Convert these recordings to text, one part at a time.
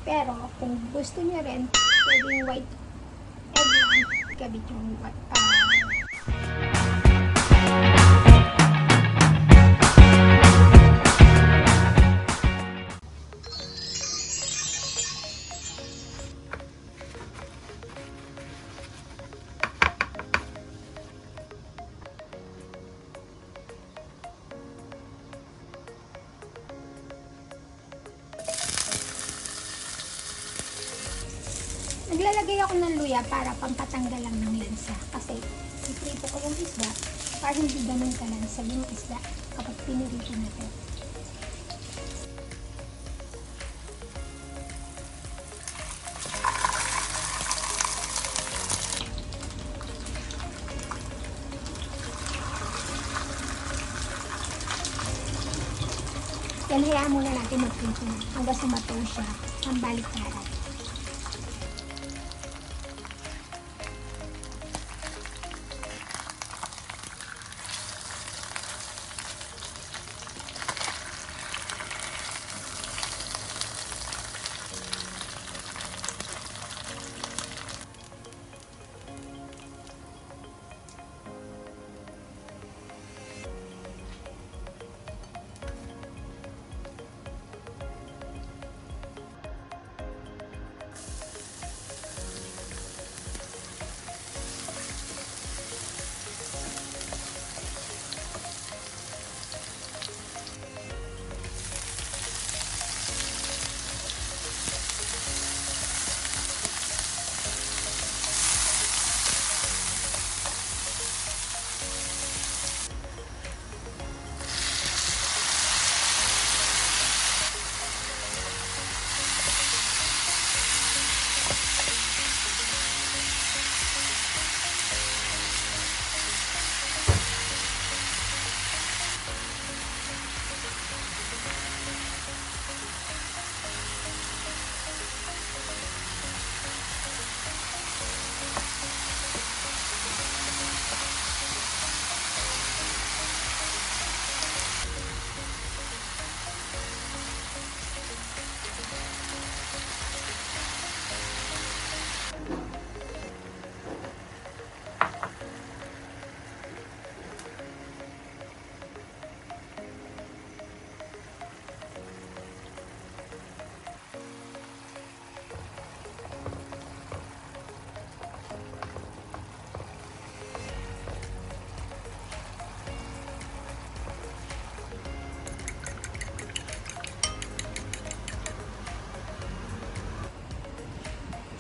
Pero kung gusto niyo rin, pwedeng white egg lang, kabit yung naglalagay ako ng luya para pampatanggal lang ng lansa. Kasi iprito ko yung isda para hindi ganun kalansa yung isda kapag pinirito natin. Yan, hayaan muna natin magprito hanggang sumato siya ang baliktaran.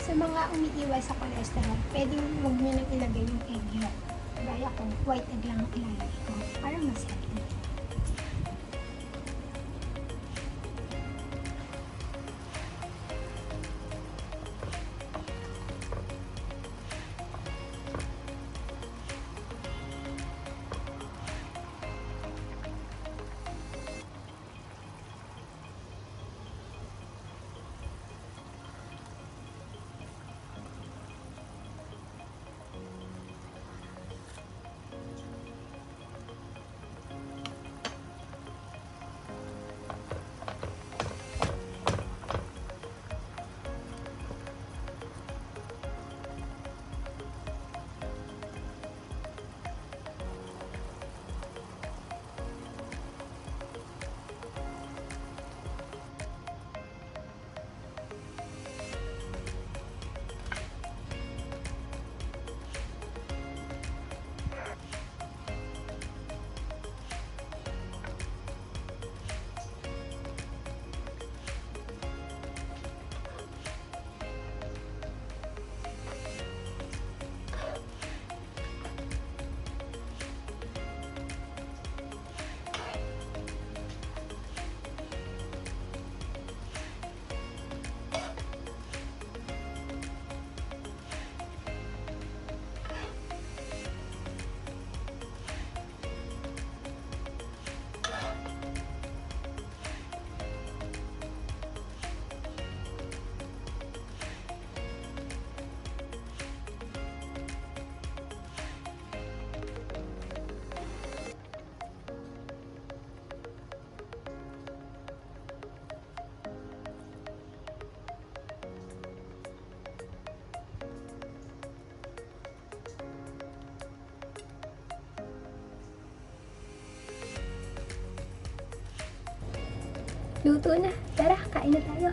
Sa mga umiiwas sa cholesterol, pwedeng huwag nyo nang ilagay yung egg yolk. Gaya ko, white egg lang ang ilalagay ko para mas healthy. Luto na. Tara, kain na tayo.